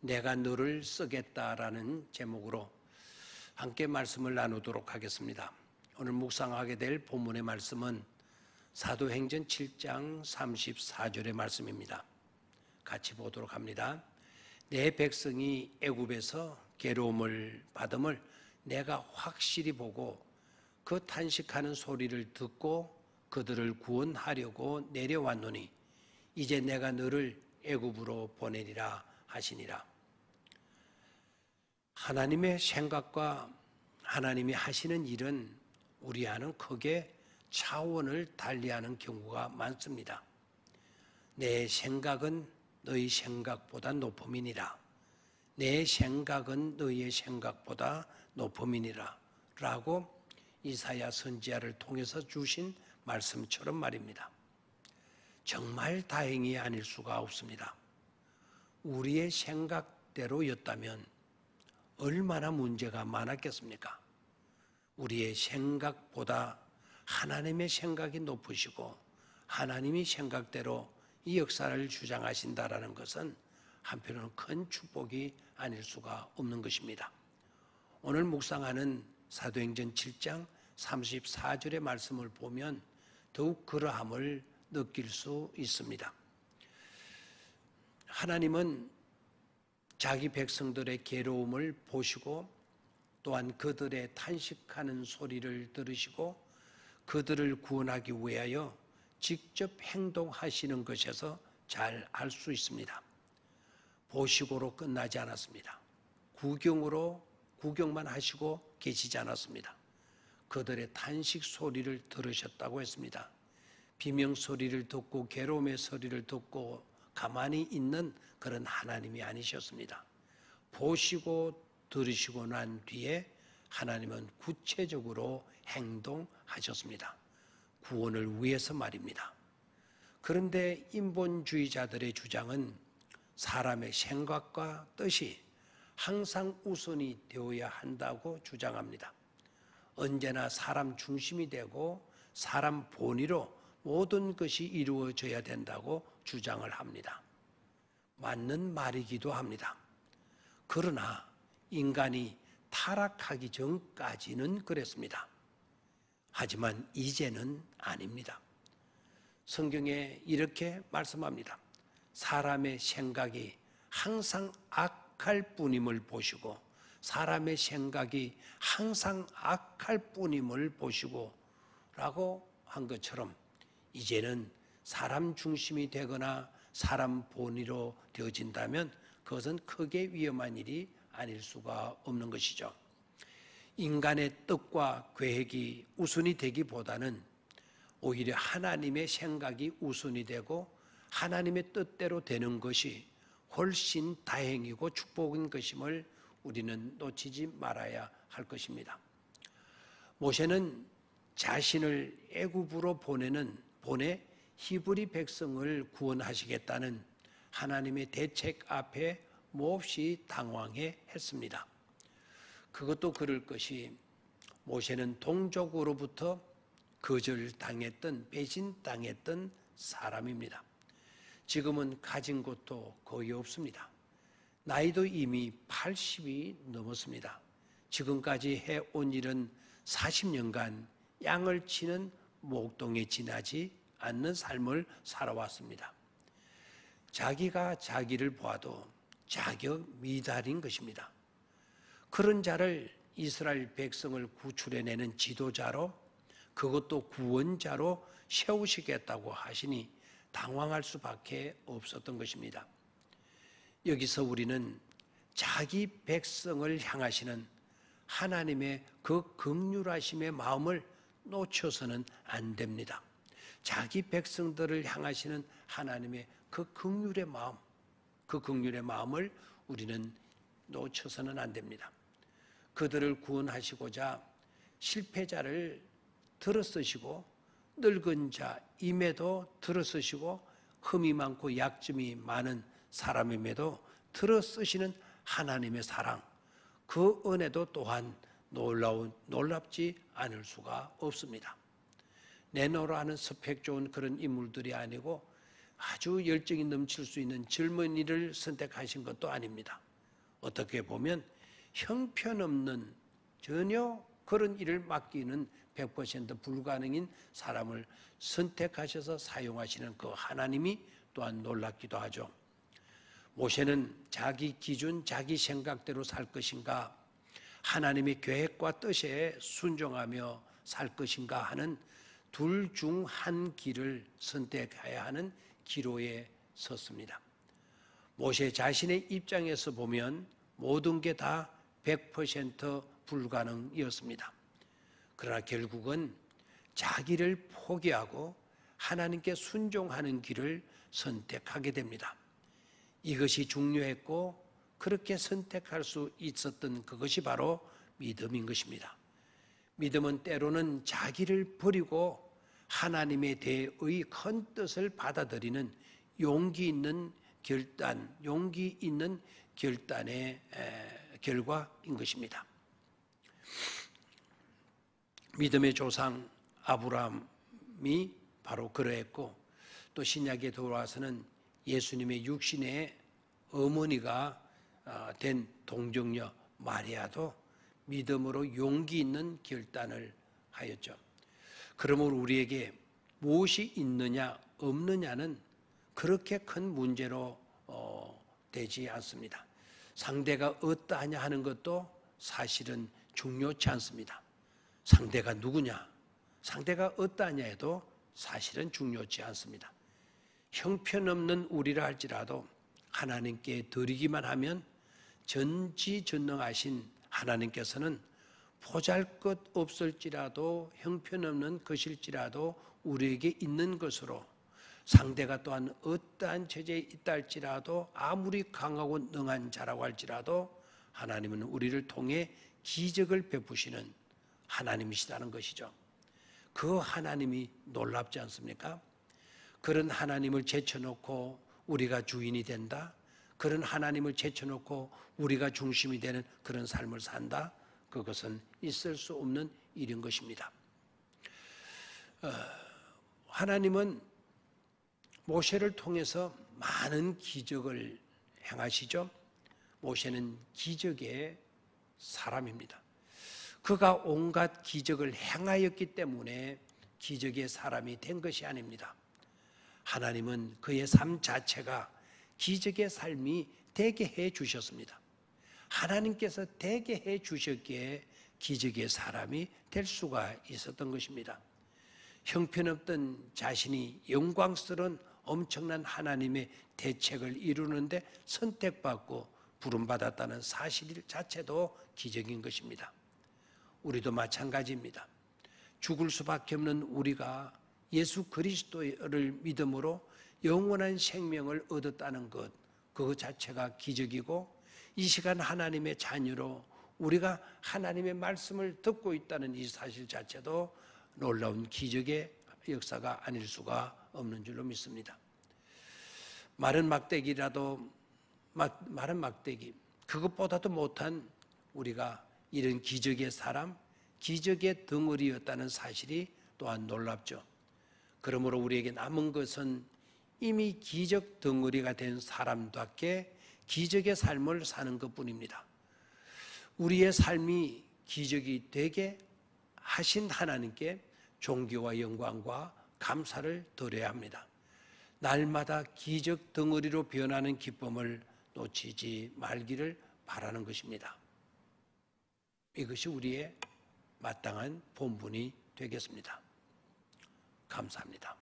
내가 너를 쓰겠다라는 제목으로 함께 말씀을 나누도록 하겠습니다. 오늘 묵상하게 될 본문의 말씀은 사도행전 7장 34절의 말씀입니다. 같이 보도록 합니다. 내 백성이 애굽에서 괴로움을 받음을 내가 확실히 보고 그 탄식하는 소리를 듣고 그들을 구원하려고 내려왔노니 이제 내가 너를 애굽으로 보내리라 하시니라. 하나님의 생각과 하나님이 하시는 일은 우리와는 크게 차원을 달리하는 경우가 많습니다. 내 생각은 너희 생각보다 높음이니라. 내 생각은 너희의 생각보다 높음이니라 라고 이사야 선지자를 통해서 주신 말씀처럼 말입니다. 정말 다행이 아닐 수가 없습니다. 우리의 생각대로였다면 얼마나 문제가 많았겠습니까? 우리의 생각보다 하나님의 생각이 높으시고 하나님이 생각대로 이 역사를 주장하신다라는 것은 한편으로는 큰 축복이 아닐 수가 없는 것입니다. 오늘 묵상하는 사도행전 7장 34절의 말씀을 보면 더욱 그러함을 느낄 수 있습니다. 하나님은 자기 백성들의 괴로움을 보시고 또한 그들의 탄식하는 소리를 들으시고 그들을 구원하기 위하여 직접 행동하시는 것에서 잘 알 수 있습니다. 보시고로 끝나지 않았습니다. 구경만 하시고 계시지 않았습니다. 그들의 탄식 소리를 들으셨다고 했습니다. 비명 소리를 듣고 괴로움의 소리를 듣고 가만히 있는 그런 하나님이 아니셨습니다. 보시고 들으시고 난 뒤에 하나님은 구체적으로 행동하셨습니다. 구원을 위해서 말입니다. 그런데 인본주의자들의 주장은 사람의 생각과 뜻이 항상 우선이 되어야 한다고 주장합니다. 언제나 사람 중심이 되고 사람 본의로 모든 것이 이루어져야 된다고 주장을 합니다. 맞는 말이기도 합니다. 그러나 인간이 타락하기 전까지는 그랬습니다. 하지만 이제는 아닙니다. 성경에 이렇게 말씀합니다. 사람의 생각이 항상 악할 뿐임을 보시고 사람의 생각이 항상 악할 뿐임을 보시고 라고 한 것처럼 이제는 사람 중심이 되거나 사람 본의로 되어진다면 그것은 크게 위험한 일이 아닐 수가 없는 것이죠. 인간의 뜻과 계획이 우선이 되기보다는 오히려 하나님의 생각이 우선이 되고 하나님의 뜻대로 되는 것이 훨씬 다행이고 축복인 것임을 우리는 놓치지 말아야 할 것입니다. 모세는 자신을 애굽으로 보내 히브리 백성을 구원하시겠다는 하나님의 대책 앞에 몹시 당황해 했습니다. 그것도 그럴 것이 모세는 동족으로부터 거절당했던 배신당했던 사람입니다. 지금은 가진 것도 거의 없습니다. 나이도 이미 80이 넘었습니다. 지금까지 해온 일은 40년간 양을 치는 목동에 지나지 않는 삶을 살아왔습니다. 자기가 자기를 보아도 자격 미달인 것입니다. 그런 자를 이스라엘 백성을 구출해내는 지도자로 그것도 구원자로 세우시겠다고 하시니 당황할 수밖에 없었던 것입니다. 여기서 우리는 자기 백성을 향하시는 하나님의 그 긍휼하심의 마음을 놓쳐서는 안 됩니다. 자기 백성들을 향하시는 하나님의 그 긍휼의 마음을 우리는 놓쳐서는 안 됩니다. 그들을 구원하시고자 실패자를 들어쓰시고 늙은 자임에도 들어쓰시고 흠이 많고 약점이 많은 사람임에도 들어쓰시는 하나님의 사랑, 그 은혜도 또한 놀랍지 않을 수가 없습니다. 내노라하는 스펙 좋은 그런 인물들이 아니고 아주 열정이 넘칠 수 있는 젊은이를 선택하신 것도 아닙니다. 어떻게 보면 형편없는 전혀 그런 일을 맡기는 100% 불가능인 사람을 선택하셔서 사용하시는 그 하나님이 또한 놀랍기도 하죠. 모세는 자기 기준, 자기 생각대로 살 것인가, 하나님의 계획과 뜻에 순종하며 살 것인가 하는 둘 중 한 길을 선택해야 하는 기로에 섰습니다. 모세 자신의 입장에서 보면 모든 게 다 100% 불가능이었습니다. 그러나 결국은 자기를 포기하고 하나님께 순종하는 길을 선택하게 됩니다. 이것이 중요했고 그렇게 선택할 수 있었던 그것이 바로 믿음인 것입니다. 믿음은 때로는 자기를 버리고 하나님에 대의 큰 뜻을 받아들이는 용기 있는 결단의 결과인 것입니다. 믿음의 조상 아브라함이 바로 그러했고, 또 신약에 돌아와서는 예수님의 육신의 어머니가 된 동정녀 마리아도 믿음으로 용기 있는 결단을 하였죠. 그러므로 우리에게 무엇이 있느냐 없느냐는 그렇게 큰 문제로 되지 않습니다. 상대가 어떠하냐 하는 것도 사실은 중요치 않습니다. 상대가 누구냐, 상대가 어떠하냐 해도 사실은 중요치 않습니다. 형편없는 우리라 할지라도 하나님께 드리기만 하면 전지전능하신 하나님께서는 보잘것없을지라도 형편없는 것일지라도 우리에게 있는 것으로, 상대가 또한 어떠한 체제에 있다 할지라도 아무리 강하고 능한 자라고 할지라도 하나님은 우리를 통해 기적을 베푸시는 하나님이시다는 것이죠. 그 하나님이 놀랍지 않습니까? 그런 하나님을 제쳐놓고 우리가 주인이 된다, 그런 하나님을 제쳐놓고 우리가 중심이 되는 그런 삶을 산다, 그것은 있을 수 없는 일인 것입니다. 하나님은 모세를 통해서 많은 기적을 행하시죠. 모세는 기적의 사람입니다. 그가 온갖 기적을 행하였기 때문에 기적의 사람이 된 것이 아닙니다. 하나님은 그의 삶 자체가 기적의 삶이 되게 해 주셨습니다. 하나님께서 되게 해 주셨기에 기적의 사람이 될 수가 있었던 것입니다. 형편없던 자신이 영광스러운 엄청난 하나님의 대책을 이루는데 선택받고 부름받았다는 사실 자체도 기적인 것입니다. 우리도 마찬가지입니다. 죽을 수밖에 없는 우리가 예수 그리스도를 믿음으로 영원한 생명을 얻었다는 것, 그 자체가 기적이고, 이 시간 하나님의 자녀로 우리가 하나님의 말씀을 듣고 있다는 이 사실 자체도 놀라운 기적의 역사가 아닐 수가 없는 줄로 믿습니다. 마른 막대기, 그것보다도 못한 우리가 이런 기적의 사람, 기적의 덩어리였다는 사실이 또한 놀랍죠. 그러므로 우리에게 남은 것은 이미 기적 덩어리가 된 사람답게 기적의 삶을 사는 것뿐입니다. 우리의 삶이 기적이 되게 하신 하나님께 존귀와 영광과 감사를 드려야 합니다. 날마다 기적 덩어리로 변하는 기쁨을 놓치지 말기를 바라는 것입니다. 이것이 우리의 마땅한 본분이 되겠습니다. 감사합니다.